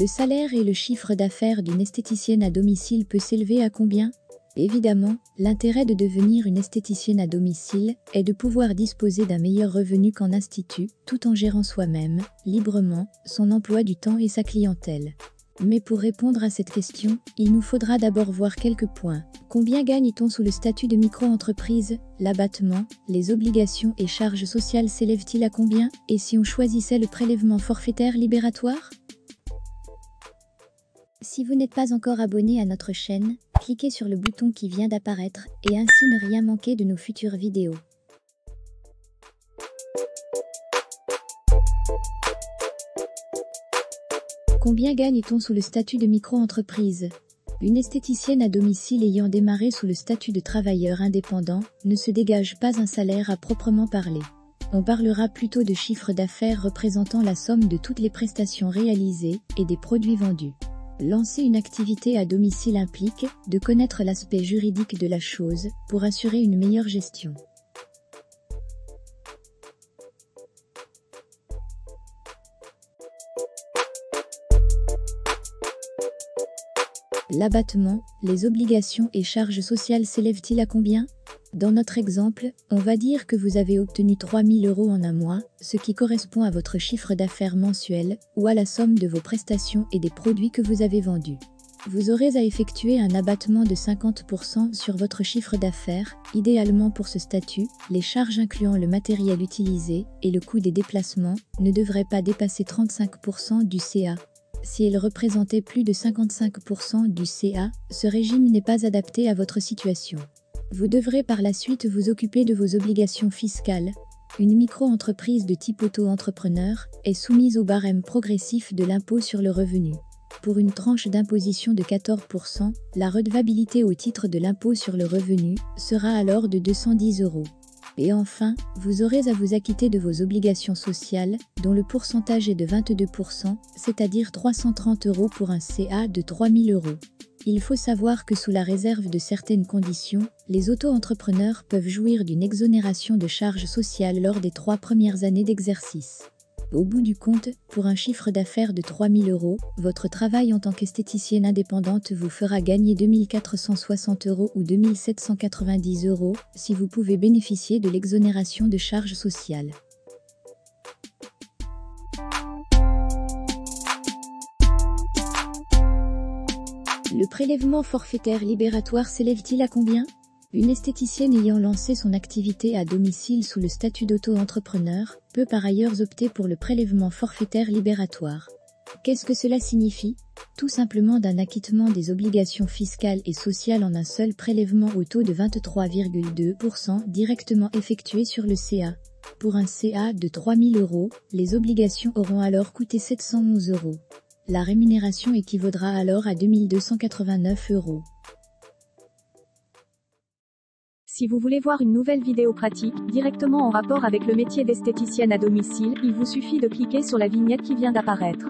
Le salaire et le chiffre d'affaires d'une esthéticienne à domicile peut s'élever à combien? Évidemment, l'intérêt de devenir une esthéticienne à domicile est de pouvoir disposer d'un meilleur revenu qu'en institut, tout en gérant soi-même, librement, son emploi du temps et sa clientèle. Mais pour répondre à cette question, il nous faudra d'abord voir quelques points. Combien gagne-t-on sous le statut de micro-entreprise? L'abattement, les obligations et charges sociales s'élèvent-ils à combien? Et si on choisissait le prélèvement forfaitaire libératoire? Si vous n'êtes pas encore abonné à notre chaîne, cliquez sur le bouton qui vient d'apparaître et ainsi ne rien manquer de nos futures vidéos. Combien gagne-t-on sous le statut de micro-entreprise? Une esthéticienne à domicile ayant démarré sous le statut de travailleur indépendant ne se dégage pas un salaire à proprement parler. On parlera plutôt de chiffre d'affaires représentant la somme de toutes les prestations réalisées et des produits vendus. Lancer une activité à domicile implique de connaître l'aspect juridique de la chose pour assurer une meilleure gestion. L'abattement, les obligations et charges sociales s'élèvent-ils à combien? Dans notre exemple, on va dire que vous avez obtenu 3 000 € en un mois, ce qui correspond à votre chiffre d'affaires mensuel ou à la somme de vos prestations et des produits que vous avez vendus. Vous aurez à effectuer un abattement de 50% sur votre chiffre d'affaires. Idéalement pour ce statut, les charges incluant le matériel utilisé et le coût des déplacements ne devraient pas dépasser 35% du CA. Si elle représentait plus de 55% du CA, ce régime n'est pas adapté à votre situation. Vous devrez par la suite vous occuper de vos obligations fiscales. Une micro-entreprise de type auto-entrepreneur est soumise au barème progressif de l'impôt sur le revenu. Pour une tranche d'imposition de 14%, la redevabilité au titre de l'impôt sur le revenu sera alors de 210 €. Et enfin, vous aurez à vous acquitter de vos obligations sociales, dont le pourcentage est de 22%, c'est-à-dire 330 € pour un CA de 3 000 €. Il faut savoir que sous la réserve de certaines conditions, les auto-entrepreneurs peuvent jouir d'une exonération de charges sociales lors des 3 premières années d'exercice. Au bout du compte, pour un chiffre d'affaires de 3 000 €, votre travail en tant qu'esthéticienne indépendante vous fera gagner 2 460 € ou 2 790 € si vous pouvez bénéficier de l'exonération de charges sociales. Le prélèvement forfaitaire libératoire s'élève-t-il à combien? Une esthéticienne ayant lancé son activité à domicile sous le statut d'auto-entrepreneur peut par ailleurs opter pour le prélèvement forfaitaire libératoire. Qu'est-ce que cela signifie? Tout simplement d'un acquittement des obligations fiscales et sociales en un seul prélèvement au taux de 23,2% directement effectué sur le CA. Pour un CA de 3 000 €, les obligations auront alors coûté 711 €. La rémunération équivaudra alors à 2 289 €. Si vous voulez voir une nouvelle vidéo pratique, directement en rapport avec le métier d'esthéticienne à domicile, il vous suffit de cliquer sur la vignette qui vient d'apparaître.